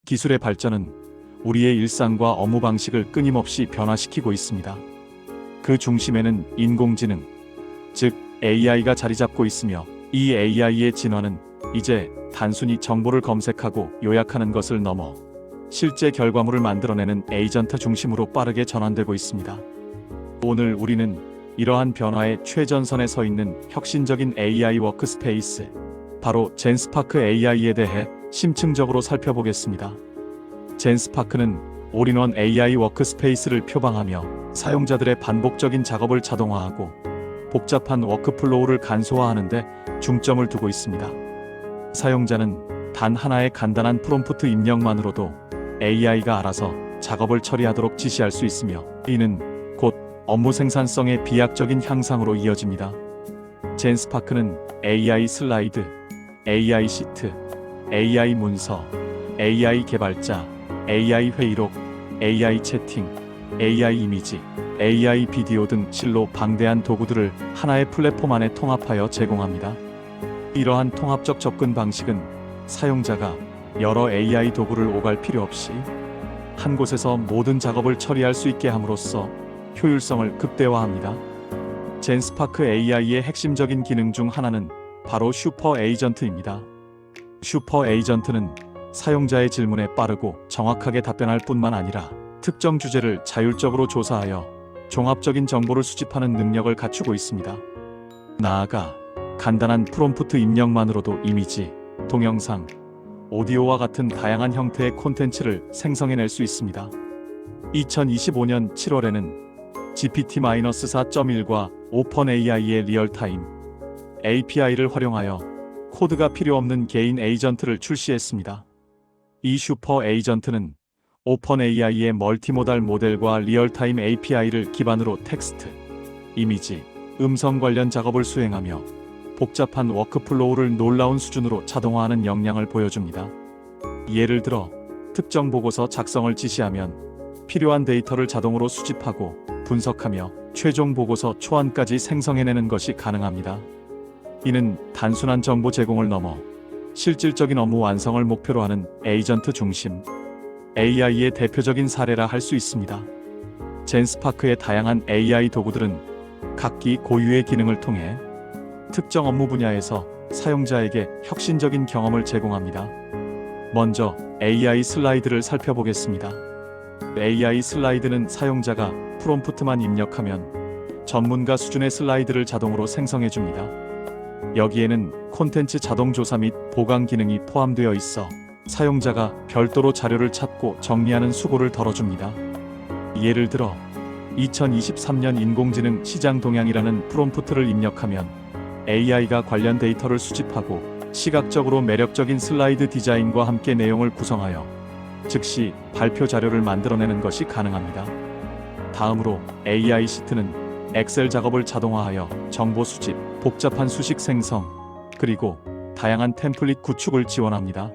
기술의 발전은 우리의 일상과 업무 방식을 끊임없이 변화시키고 있습니다. 그 중심에는 인공지능, 즉 AI가 자리 잡고 있으며 이 AI의 진화는 이제 단순히 정보를 검색하고 요약하는 것을 넘어 실제 결과물을 만들어내는 에이전트 중심으로 빠르게 전환되고 있습니다. 오늘 우리는 이러한 변화의 최전선에 서 있는 혁신적인 AI 워크스페이스, 바로 젠스파크 AI에 대해 심층적으로 살펴보겠습니다. 젠스파크는 올인원 AI 워크스페이스를 표방하며 사용자들의 반복적인 작업을 자동화하고 복잡한 워크플로우를 간소화하는 데 중점을 두고 있습니다. 사용자는 단 하나의 간단한 프롬프트 입력만으로도 AI가 알아서 작업을 처리하도록 지시할 수 있으며 이는 곧 업무 생산성의 비약적인 향상으로 이어집니다. 젠스파크는 AI 슬라이드, AI 시트, AI 문서, AI 개발자, AI 회의록, AI 채팅, AI 이미지, AI 비디오 등 실로 방대한 도구들을 하나의 플랫폼 안에 통합하여 제공합니다. 이러한 통합적 접근 방식은 사용자가 여러 AI 도구를 오갈 필요 없이 한 곳에서 모든 작업을 처리할 수 있게 함으로써 효율성을 극대화합니다. 젠스파크 AI의 핵심적인 기능 중 하나는 바로 슈퍼 에이전트입니다. 슈퍼 에이전트는 사용자의 질문에 빠르고 정확하게 답변할 뿐만 아니라 특정 주제를 자율적으로 조사하여 종합적인 정보를 수집하는 능력을 갖추고 있습니다. 나아가 간단한 프롬프트 입력만으로도 이미지, 동영상, 오디오와 같은 다양한 형태의 콘텐츠를 생성해낼 수 있습니다. 2025년 7월에는 GPT-4.1과 오픈AI의 리얼타임 API를 활용하여 코드가 필요 없는 개인 에이전트를 출시했습니다. 이 슈퍼 에이전트는 오픈AI의 멀티모달 모델과 리얼타임 API를 기반으로 텍스트, 이미지, 음성 관련 작업을 수행하며 복잡한 워크플로우를 놀라운 수준으로 자동화하는 역량을 보여줍니다. 예를 들어 특정 보고서 작성을 지시하면 필요한 데이터를 자동으로 수집하고 분석하며 최종 보고서 초안까지 생성해내는 것이 가능합니다. 이는 단순한 정보 제공을 넘어 실질적인 업무 완성을 목표로 하는 에이전트 중심 AI의 대표적인 사례라 할 수 있습니다. 젠스파크의 다양한 AI 도구들은 각기 고유의 기능을 통해 특정 업무 분야에서 사용자에게 혁신적인 경험을 제공합니다. 먼저 AI 슬라이드를 살펴보겠습니다. AI 슬라이드는 사용자가 프롬프트만 입력하면 전문가 수준의 슬라이드를 자동으로 생성해줍니다. 여기에는 콘텐츠 자동 조사 및 보강 기능이 포함되어 있어 사용자가 별도로 자료를 찾고 정리하는 수고를 덜어줍니다. 예를 들어 2023년 인공지능 시장 동향이라는 프롬프트를 입력하면 AI가 관련 데이터를 수집하고 시각적으로 매력적인 슬라이드 디자인과 함께 내용을 구성하여 즉시 발표 자료를 만들어내는 것이 가능합니다. 다음으로 AI 시트는 엑셀 작업을 자동화하여 정보 수집, 복잡한 수식 생성, 그리고 다양한 템플릿 구축을 지원합니다.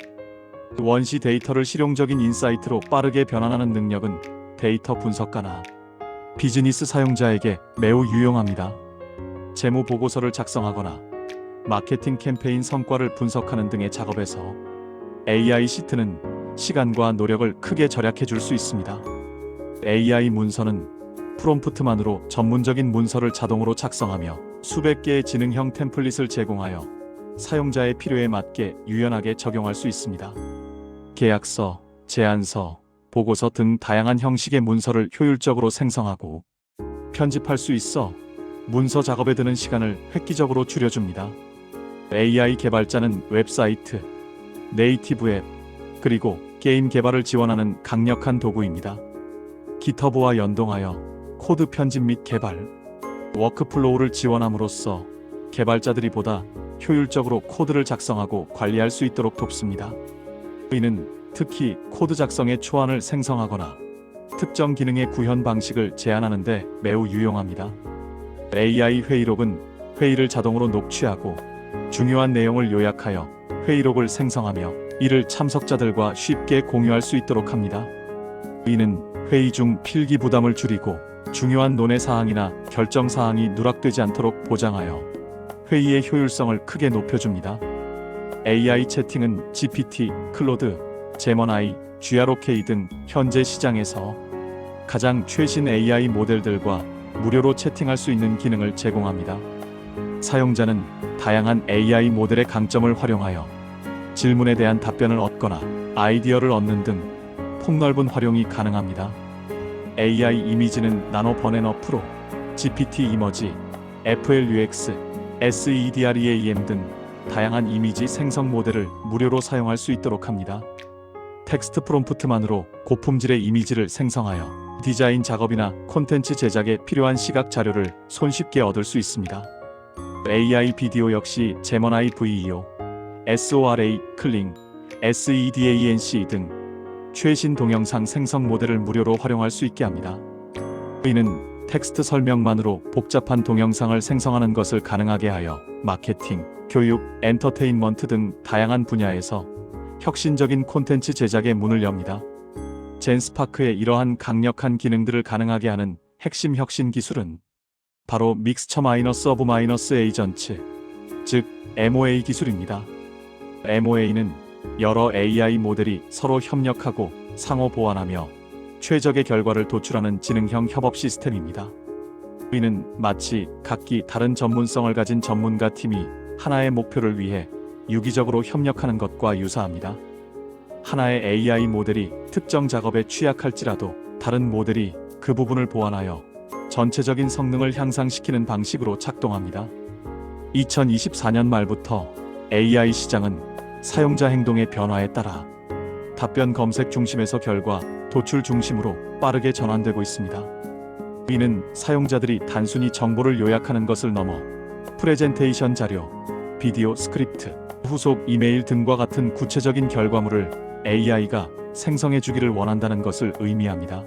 원시 데이터를 실용적인 인사이트로 빠르게 변환하는 능력은 데이터 분석가나 비즈니스 사용자에게 매우 유용합니다. 재무 보고서를 작성하거나 마케팅 캠페인 성과를 분석하는 등의 작업에서 AI 시트는 시간과 노력을 크게 절약해 줄 수 있습니다. AI 문서는 프롬프트만으로 전문적인 문서를 자동으로 작성하며 수백 개의 지능형 템플릿을 제공하여 사용자의 필요에 맞게 유연하게 적용할 수 있습니다. 계약서, 제안서, 보고서 등 다양한 형식의 문서를 효율적으로 생성하고 편집할 수 있어 문서 작업에 드는 시간을 획기적으로 줄여줍니다. AI 개발자는 웹사이트, 네이티브 앱, 그리고 게임 개발을 지원하는 강력한 도구입니다. 깃허브와 연동하여 코드 편집 및 개발, 워크플로우를 지원함으로써 개발자들이 보다 효율적으로 코드를 작성하고 관리할 수 있도록 돕습니다. 이는 특히 코드 작성의 초안을 생성하거나 특정 기능의 구현 방식을 제안하는 데 매우 유용합니다. AI 회의록은 회의를 자동으로 녹취하고 중요한 내용을 요약하여 회의록을 생성하며 이를 참석자들과 쉽게 공유할 수 있도록 합니다. 이는 회의 중 필기 부담을 줄이고 중요한 논의 사항이나 결정 사항이 누락되지 않도록 보장하여 회의의 효율성을 크게 높여줍니다. AI 채팅은 GPT, 클로드, 제머나이, GROK 등 현재 시장에서 가장 최신 AI 모델들과 무료로 채팅할 수 있는 기능을 제공합니다. 사용자는 다양한 AI 모델의 강점을 활용하여 질문에 대한 답변을 얻거나 아이디어를 얻는 등 폭넓은 활용이 가능합니다. AI 이미지는 나노 버네너 프로, GPT 이머지, FLUX, SEDREAM 등 다양한 이미지 생성 모델을 무료로 사용할 수 있도록 합니다. 텍스트 프롬프트만으로 고품질의 이미지를 생성하여 디자인 작업이나 콘텐츠 제작에 필요한 시각 자료를 손쉽게 얻을 수 있습니다. AI 비디오 역시 제머나이 VEO, SORA, 클링, SEDANC 등 최신 동영상 생성 모델을 무료로 활용할 수 있게 합니다. 이는 텍스트 설명만으로 복잡한 동영상을 생성하는 것을 가능하게 하여 마케팅, 교육, 엔터테인먼트 등 다양한 분야에서 혁신적인 콘텐츠 제작의 문을 엽니다. 젠스파크의 이러한 강력한 기능들을 가능하게 하는 핵심 혁신 기술은 바로 믹스처 마이너스 오브 마이너스 에이전츠, 즉 MOA 기술입니다. MOA는 여러 AI 모델이 서로 협력하고 상호 보완하며 최적의 결과를 도출하는 지능형 협업 시스템입니다. 이는 마치 각기 다른 전문성을 가진 전문가 팀이 하나의 목표를 위해 유기적으로 협력하는 것과 유사합니다. 하나의 AI 모델이 특정 작업에 취약할지라도 다른 모델이 그 부분을 보완하여 전체적인 성능을 향상시키는 방식으로 작동합니다. 2024년 말부터 AI 시장은 사용자 행동의 변화에 따라 답변 검색 중심에서 결과 도출 중심으로 빠르게 전환되고 있습니다. 이는 사용자들이 단순히 정보를 요약하는 것을 넘어 프레젠테이션 자료, 비디오 스크립트, 후속 이메일 등과 같은 구체적인 결과물을 AI가 생성해 주기를 원한다는 것을 의미합니다.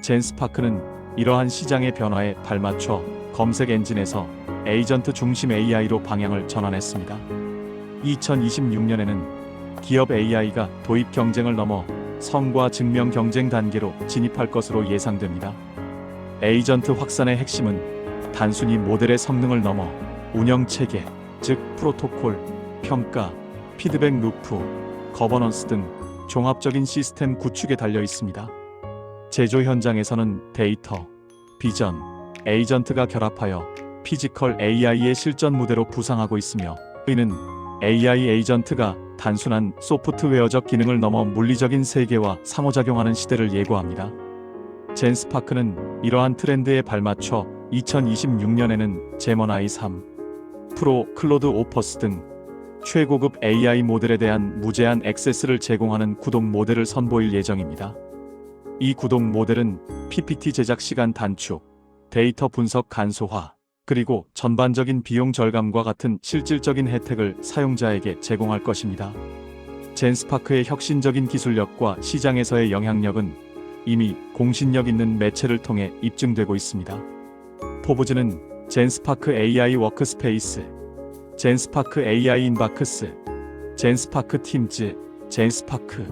젠스파크는 이러한 시장의 변화에 발맞춰 검색 엔진에서 에이전트 중심 AI로 방향을 전환했습니다. 2026년에는 기업 AI가 도입 경쟁을 넘어 성과 증명 경쟁 단계로 진입할 것으로 예상됩니다. 에이전트 확산의 핵심은 단순히 모델의 성능을 넘어 운영 체계, 즉 프로토콜, 평가, 피드백 루프, 거버넌스 등 종합적인 시스템 구축에 달려 있습니다. 제조 현장에서는 데이터, 비전, 에이전트가 결합하여 피지컬 AI의 실전 무대로 부상하고 있으며 이는 AI 에이전트가 단순한 소프트웨어적 기능을 넘어 물리적인 세계와 상호작용하는 시대를 예고합니다. 젠스파크는 이러한 트렌드에 발맞춰 2026년에는 제머나이 3, 프로, 클로드 오퍼스 등 최고급 AI 모델에 대한 무제한 액세스를 제공하는 구독 모델을 선보일 예정입니다. 이 구독 모델은 PPT 제작 시간 단축, 데이터 분석 간소화, 그리고 전반적인 비용 절감과 같은 실질적인 혜택을 사용자에게 제공할 것입니다. 젠스파크의 혁신적인 기술력과 시장에서의 영향력은 이미 공신력 있는 매체를 통해 입증되고 있습니다. 포브즈는 젠스파크 AI 워크스페이스, 젠스파크 AI 인박스, 젠스파크 팀즈, 젠스파크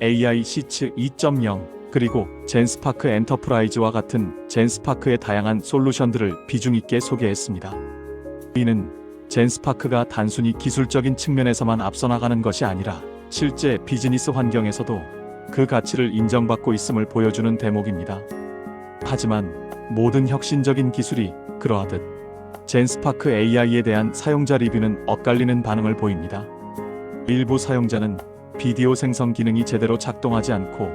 AI 시츠 2.0, 그리고 젠스파크 엔터프라이즈와 같은 젠스파크의 다양한 솔루션들을 비중 있게 소개했습니다. 이는 젠스파크가 단순히 기술적인 측면에서만 앞서 나가는 것이 아니라 실제 비즈니스 환경에서도 그 가치를 인정받고 있음을 보여주는 대목입니다. 하지만 모든 혁신적인 기술이 그러하듯 젠스파크 AI에 대한 사용자 리뷰는 엇갈리는 반응을 보입니다. 일부 사용자는 비디오 생성 기능이 제대로 작동하지 않고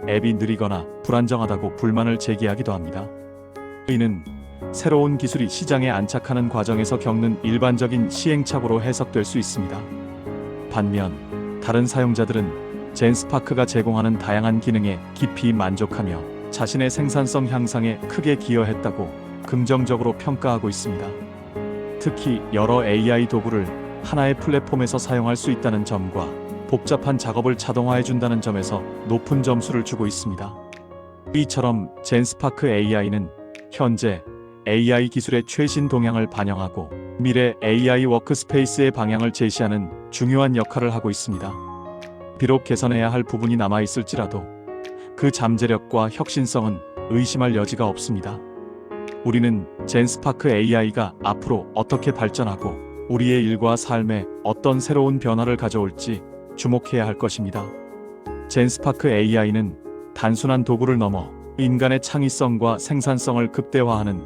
앱이 느리거나 불안정하다고 불만을 제기하기도 합니다. 이는 새로운 기술이 시장에 안착하는 과정에서 겪는 일반적인 시행착오로 해석될 수 있습니다. 반면 다른 사용자들은 젠스파크가 제공하는 다양한 기능에 깊이 만족하며 자신의 생산성 향상에 크게 기여했다고 긍정적으로 평가하고 있습니다. 특히 여러 AI 도구를 하나의 플랫폼에서 사용할 수 있다는 점과 복잡한 작업을 자동화해준다는 점에서 높은 점수를 주고 있습니다. 이처럼 젠스파크 AI는 현재 AI 기술의 최신 동향을 반영하고 미래 AI 워크스페이스의 방향을 제시하는 중요한 역할을 하고 있습니다. 비록 개선해야 할 부분이 남아있을지라도 그 잠재력과 혁신성은 의심할 여지가 없습니다. 우리는 젠스파크 AI가 앞으로 어떻게 발전하고 우리의 일과 삶에 어떤 새로운 변화를 가져올지 주목해야 할 것입니다. 젠스파크 AI는 단순한 도구를 넘어 인간의 창의성과 생산성을 극대화하는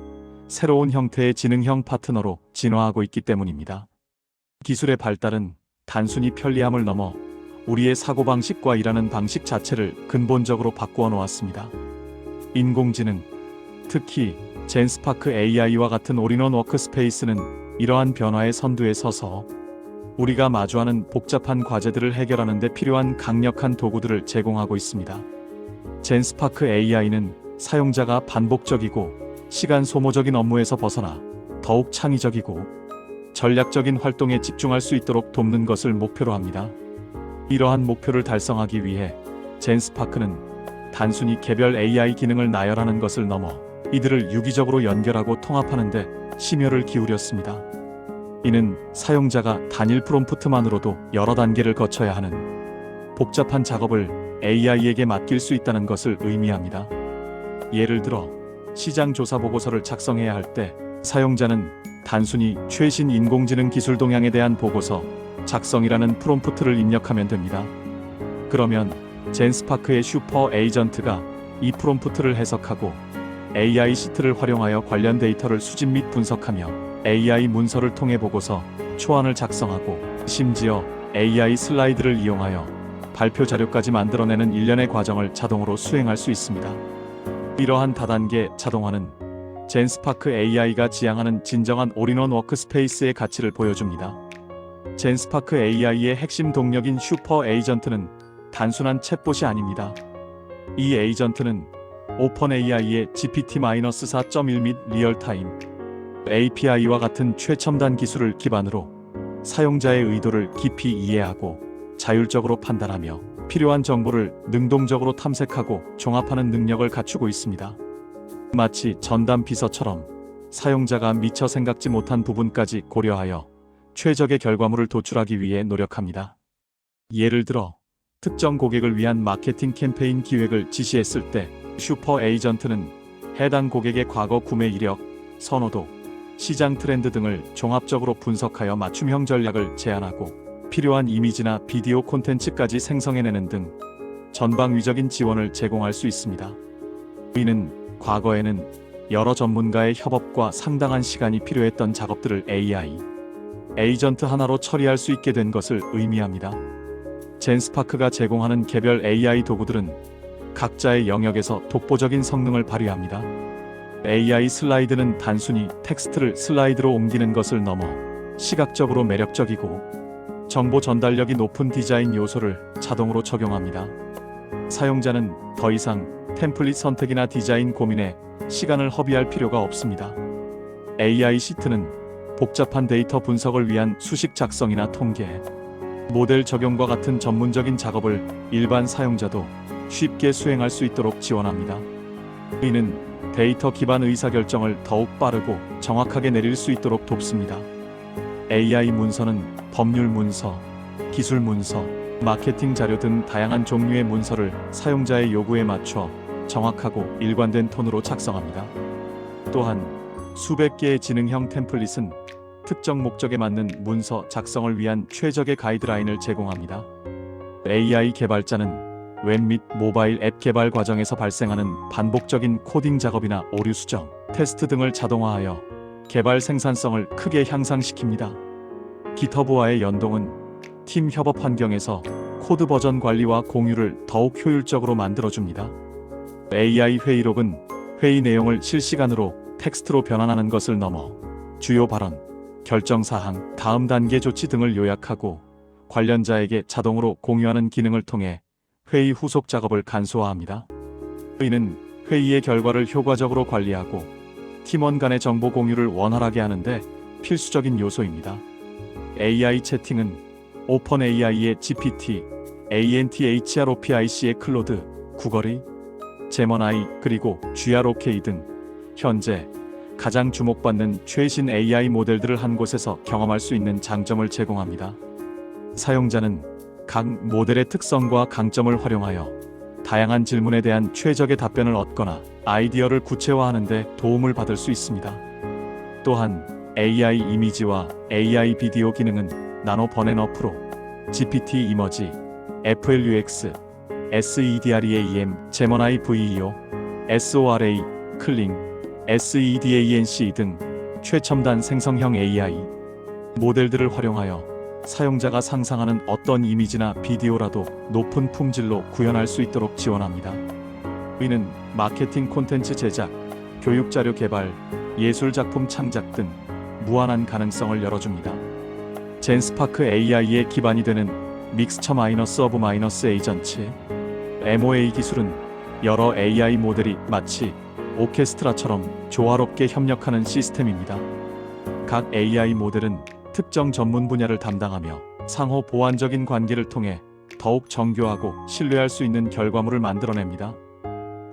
새로운 형태의 지능형 파트너로 진화하고 있기 때문입니다. 기술의 발달은 단순히 편리함을 넘어 우리의 사고방식과 일하는 방식 자체를 근본적으로 바꾸어 놓았습니다. 인공지능, 특히 젠스파크 AI와 같은 올인원 워크스페이스는 이러한 변화의 선두에 서서 우리가 마주하는 복잡한 과제들을 해결하는 데 필요한 강력한 도구들을 제공하고 있습니다. 젠스파크 AI는 사용자가 반복적이고 시간 소모적인 업무에서 벗어나 더욱 창의적이고 전략적인 활동에 집중할 수 있도록 돕는 것을 목표로 합니다. 이러한 목표를 달성하기 위해 젠스파크는 단순히 개별 AI 기능을 나열하는 것을 넘어 이들을 유기적으로 연결하고 통합하는 데 심혈을 기울였습니다. 이는 사용자가 단일 프롬프트만으로도 여러 단계를 거쳐야 하는 복잡한 작업을 AI에게 맡길 수 있다는 것을 의미합니다. 예를 들어 시장 조사 보고서를 작성해야 할 때 사용자는 단순히 최신 인공지능 기술 동향에 대한 보고서 작성이라는 프롬프트를 입력하면 됩니다. 그러면 젠스파크의 슈퍼 에이전트가 이 프롬프트를 해석하고 AI 시트를 활용하여 관련 데이터를 수집 및 분석하며 AI 문서를 통해 보고서 초안을 작성하고 심지어 AI 슬라이드를 이용하여 발표 자료까지 만들어내는 일련의 과정을 자동으로 수행할 수 있습니다. 이러한 다단계 자동화는 젠스파크 AI가 지향하는 진정한 올인원 워크스페이스의 가치를 보여줍니다. 젠스파크 AI의 핵심 동력인 슈퍼 에이전트는 단순한 챗봇이 아닙니다. 이 에이전트는 오픈 AI의 GPT-4.1 및 리얼타임 API와 같은 최첨단 기술을 기반으로 사용자의 의도를 깊이 이해하고 자율적으로 판단하며 필요한 정보를 능동적으로 탐색하고 종합하는 능력을 갖추고 있습니다. 마치 전담 비서처럼 사용자가 미처 생각지 못한 부분까지 고려하여 최적의 결과물을 도출하기 위해 노력합니다. 예를 들어 특정 고객을 위한 마케팅 캠페인 기획을 지시했을 때 슈퍼 에이전트는 해당 고객의 과거 구매 이력, 선호도, 시장 트렌드 등을 종합적으로 분석하여 맞춤형 전략을 제안하고 필요한 이미지나 비디오 콘텐츠까지 생성해내는 등 전방위적인 지원을 제공할 수 있습니다. 이는 과거에는 여러 전문가의 협업과 상당한 시간이 필요했던 작업들을 AI 에이전트 하나로 처리할 수 있게 된 것을 의미합니다. 젠스파크가 제공하는 개별 AI 도구들은 각자의 영역에서 독보적인 성능을 발휘합니다. AI 슬라이드는 단순히 텍스트를 슬라이드로 옮기는 것을 넘어 시각적으로 매력적이고 정보 전달력이 높은 디자인 요소를 자동으로 적용합니다. 사용자는 더 이상 템플릿 선택이나 디자인 고민에 시간을 허비할 필요가 없습니다. AI 시트는 복잡한 데이터 분석을 위한 수식 작성이나 통계, 모델 적용과 같은 전문적인 작업을 일반 사용자도 쉽게 수행할 수 있도록 지원합니다. 이는 데이터 기반 의사결정을 더욱 빠르고 정확하게 내릴 수 있도록 돕습니다. AI 문서는 법률 문서, 기술 문서, 마케팅 자료 등 다양한 종류의 문서를 사용자의 요구에 맞춰 정확하고 일관된 톤으로 작성합니다. 또한 수백 개의 지능형 템플릿은 특정 목적에 맞는 문서 작성을 위한 최적의 가이드라인을 제공합니다. AI 개발자는 웹 및 모바일 앱 개발 과정에서 발생하는 반복적인 코딩 작업이나 오류 수정, 테스트 등을 자동화하여 개발 생산성을 크게 향상시킵니다. GitHub와의 연동은 팀 협업 환경에서 코드 버전 관리와 공유를 더욱 효율적으로 만들어줍니다. AI 회의록은 회의 내용을 실시간으로 텍스트로 변환하는 것을 넘어 주요 발언, 결정 사항, 다음 단계 조치 등을 요약하고 관련자에게 자동으로 공유하는 기능을 통해 회의 후속 작업을 간소화합니다. 이는 회의의 결과를 효과적으로 관리하고 팀원 간의 정보 공유를 원활하게 하는데 필수적인 요소입니다. AI 채팅은 오픈 AI의 GPT, ANTHROPIC의 클로드, 구글의 제머나이 그리고 GROK 등 현재 가장 주목받는 최신 AI 모델들을 한 곳에서 경험할 수 있는 장점을 제공합니다. 사용자는 각 모델의 특성과 강점을 활용하여 다양한 질문에 대한 최적의 답변을 얻거나 아이디어를 구체화하는 데 도움을 받을 수 있습니다. 또한 AI 이미지와 AI 비디오 기능은 나노 버넨어 프로, GPT 이머지, FLUX, SEDREAM, 제머나이 VEO, SORA, 클링, SEDANC 등 최첨단 생성형 AI 모델들을 활용하여 사용자가 상상하는 어떤 이미지나 비디오라도 높은 품질로 구현할 수 있도록 지원합니다. 이는 마케팅 콘텐츠 제작, 교육 자료 개발, 예술 작품 창작 등 무한한 가능성을 열어줍니다. 젠스파크 AI의 기반이 되는 믹스처 마이너스 오브 마이너스 에이전트 MOA 기술은 여러 AI 모델이 마치 오케스트라처럼 조화롭게 협력하는 시스템입니다. 각 AI 모델은 특정 전문 분야를 담당하며 상호 보완적인 관계를 통해 더욱 정교하고 신뢰할 수 있는 결과물을 만들어냅니다.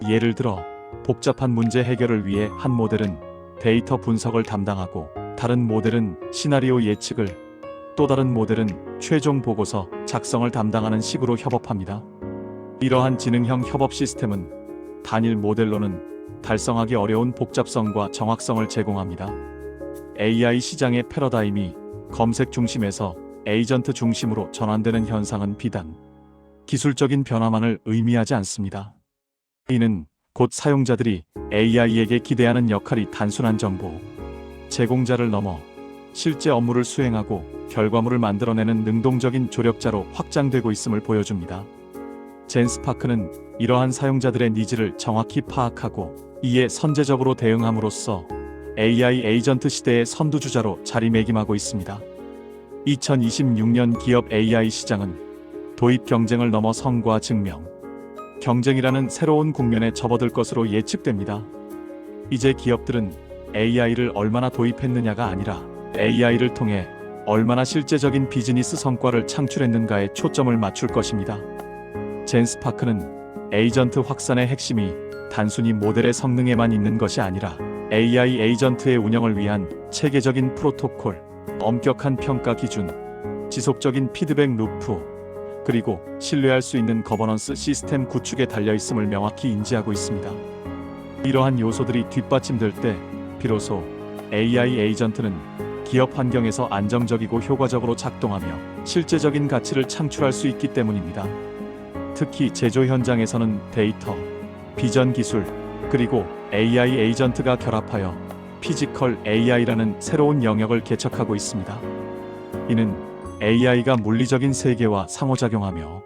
예를 들어 복잡한 문제 해결을 위해 한 모델은 데이터 분석을 담당하고 다른 모델은 시나리오 예측을, 또 다른 모델은 최종 보고서 작성을 담당하는 식으로 협업합니다. 이러한 지능형 협업 시스템은 단일 모델로는 달성하기 어려운 복잡성과 정확성을 제공합니다. AI 시장의 패러다임이 검색 중심에서 에이전트 중심으로 전환되는 현상은 비단 기술적인 변화만을 의미하지 않습니다. 이는 곧 사용자들이 AI에게 기대하는 역할이 단순한 정보 제공자를 넘어 실제 업무를 수행하고 결과물을 만들어내는 능동적인 조력자로 확장되고 있음을 보여줍니다. 젠스파크는 이러한 사용자들의 니즈를 정확히 파악하고 이에 선제적으로 대응함으로써 AI 에이전트 시대의 선두주자로 자리매김하고 있습니다. 2026년 기업 AI 시장은 도입 경쟁을 넘어 성과 증명, 경쟁이라는 새로운 국면에 접어들 것으로 예측됩니다. 이제 기업들은 AI를 얼마나 도입했느냐가 아니라 AI를 통해 얼마나 실제적인 비즈니스 성과를 창출했는가에 초점을 맞출 것입니다. 젠스파크는 에이전트 확산의 핵심이 단순히 모델의 성능에만 있는 것이 아니라 AI 에이전트의 운영을 위한 체계적인 프로토콜, 엄격한 평가 기준, 지속적인 피드백 루프, 그리고 신뢰할 수 있는 거버넌스 시스템 구축에 달려있음을 명확히 인지하고 있습니다. 이러한 요소들이 뒷받침될 때 비로소 AI 에이전트는 기업 환경에서 안정적이고 효과적으로 작동하며 실제적인 가치를 창출할 수 있기 때문입니다. 특히 제조 현장에서는 데이터, 비전 기술, 그리고 AI 에이전트가 결합하여 피지컬 AI라는 새로운 영역을 개척하고 있습니다. 이는 AI가 물리적인 세계와 상호작용하며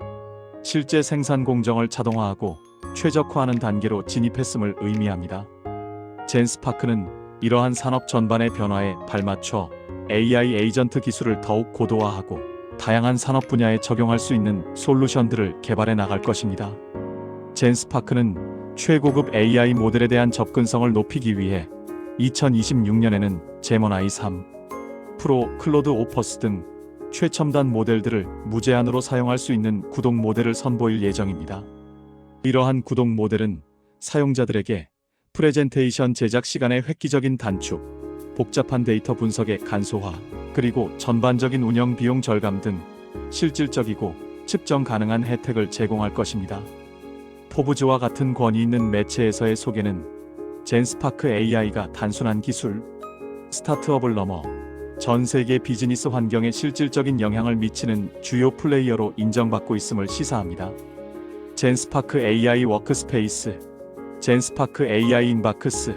실제 생산 공정을 자동화하고 최적화하는 단계로 진입했음을 의미합니다. 젠스파크는 이러한 산업 전반의 변화에 발맞춰 AI 에이전트 기술을 더욱 고도화하고 다양한 산업 분야에 적용할 수 있는 솔루션들을 개발해 나갈 것입니다. 젠스파크는 최고급 AI 모델에 대한 접근성을 높이기 위해 2026년에는 제머나이 3, 프로, 클로드 오퍼스 등 최첨단 모델들을 무제한으로 사용할 수 있는 구독 모델을 선보일 예정입니다. 이러한 구독 모델은 사용자들에게 프레젠테이션 제작 시간의 획기적인 단축, 복잡한 데이터 분석의 간소화, 그리고 전반적인 운영 비용 절감 등 실질적이고 측정 가능한 혜택을 제공할 것입니다. 포브즈와 같은 권위 있는 매체에서의 소개는 젠스파크 AI가 단순한 기술, 스타트업을 넘어 전 세계 비즈니스 환경에 실질적인 영향을 미치는 주요 플레이어로 인정받고 있음을 시사합니다. 젠스파크 AI 워크스페이스, 젠스파크 AI 인박스,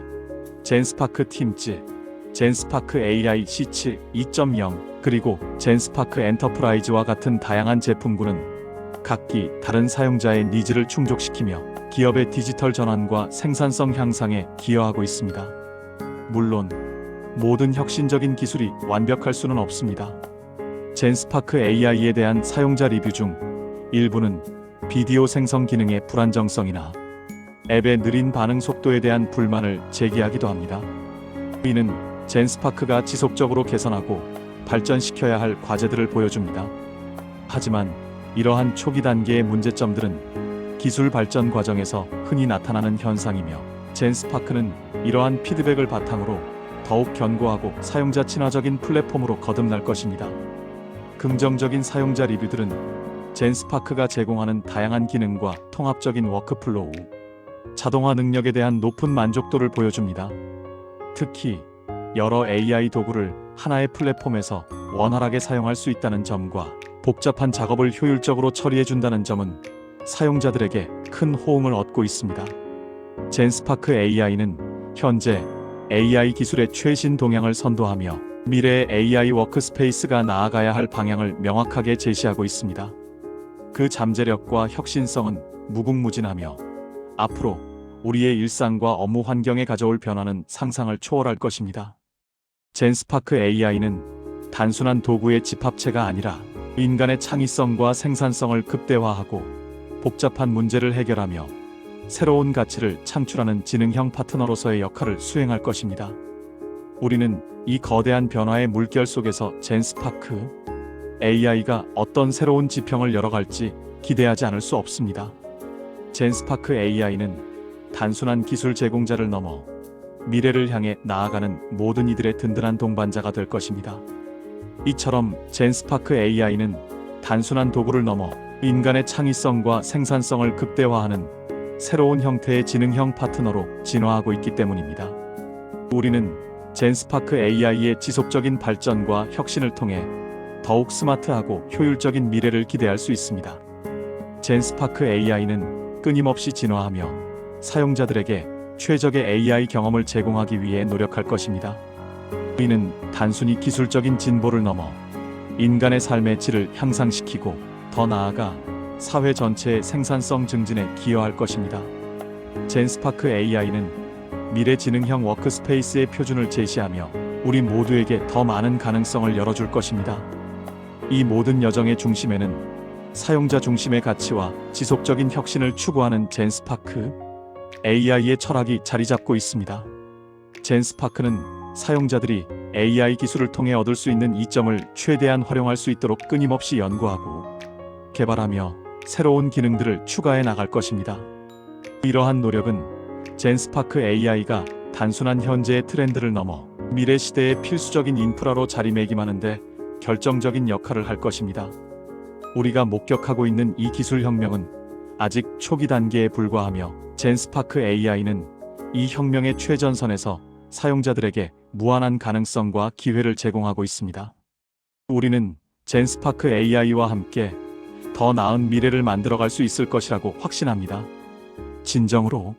젠스파크 팀즈, 젠스파크 AI 시츠 2.0, 그리고 젠스파크 엔터프라이즈와 같은 다양한 제품군은 각기 다른 사용자의 니즈를 충족시키며 기업의 디지털 전환과 생산성 향상에 기여하고 있습니다. 물론 모든 혁신적인 기술이 완벽할 수는 없습니다. 젠스파크 AI에 대한 사용자 리뷰 중 일부는 비디오 생성 기능의 불안정성이나 앱의 느린 반응 속도에 대한 불만을 제기하기도 합니다. 이는 젠스파크가 지속적으로 개선하고 발전시켜야 할 과제들을 보여줍니다. 하지만 이러한 초기 단계의 문제점들은 기술 발전 과정에서 흔히 나타나는 현상이며 젠스파크는 이러한 피드백을 바탕으로 더욱 견고하고 사용자 친화적인 플랫폼으로 거듭날 것입니다. 긍정적인 사용자 리뷰들은 젠스파크가 제공하는 다양한 기능과 통합적인 워크플로우, 자동화 능력에 대한 높은 만족도를 보여줍니다. 특히 여러 AI 도구를 하나의 플랫폼에서 원활하게 사용할 수 있다는 점과 복잡한 작업을 효율적으로 처리해준다는 점은 사용자들에게 큰 호응을 얻고 있습니다. 젠스파크 AI는 현재 AI 기술의 최신 동향을 선도하며 미래의 AI 워크스페이스가 나아가야 할 방향을 명확하게 제시하고 있습니다. 그 잠재력과 혁신성은 무궁무진하며 앞으로 우리의 일상과 업무 환경에 가져올 변화는 상상을 초월할 것입니다. 젠스파크 AI는 단순한 도구의 집합체가 아니라 인간의 창의성과 생산성을 극대화하고 복잡한 문제를 해결하며 새로운 가치를 창출하는 지능형 파트너로서의 역할을 수행할 것입니다. 우리는 이 거대한 변화의 물결 속에서 젠스파크 AI가 어떤 새로운 지평을 열어갈지 기대하지 않을 수 없습니다. 젠스파크 AI는 단순한 기술 제공자를 넘어 미래를 향해 나아가는 모든 이들의 든든한 동반자가 될 것입니다. 이처럼 젠스파크 AI는 단순한 도구를 넘어 인간의 창의성과 생산성을 극대화하는 새로운 형태의 지능형 파트너로 진화하고 있기 때문입니다. 우리는 젠스파크 AI의 지속적인 발전과 혁신을 통해 더욱 스마트하고 효율적인 미래를 기대할 수 있습니다. 젠스파크 AI는 끊임없이 진화하며 사용자들에게 최적의 AI 경험을 제공하기 위해 노력할 것입니다. 우리는 단순히 기술적인 진보를 넘어 인간의 삶의 질을 향상시키고 더 나아가 사회 전체의 생산성 증진에 기여할 것입니다. 젠스파크 AI는 미래 지능형 워크스페이스의 표준을 제시하며 우리 모두에게 더 많은 가능성을 열어줄 것입니다. 이 모든 여정의 중심에는 사용자 중심의 가치와 지속적인 혁신을 추구하는 젠스파크 AI의 철학이 자리 잡고 있습니다. 젠스파크는 사용자들이 AI 기술을 통해 얻을 수 있는 이점을 최대한 활용할 수 있도록 끊임없이 연구하고 개발하며 새로운 기능들을 추가해 나갈 것입니다. 이러한 노력은 젠스파크 AI가 단순한 현재의 트렌드를 넘어 미래 시대의 필수적인 인프라로 자리매김하는데 결정적인 역할을 할 것입니다. 우리가 목격하고 있는 이 기술 혁명은 아직 초기 단계에 불과하며 젠스파크 AI는 이 혁명의 최전선에서 사용자들에게 무한한 가능성과 기회를 제공하고 있습니다. 우리는 젠스파크 AI와 함께 더 나은 미래를 만들어갈 수 있을 것이라고 확신합니다. 진정으로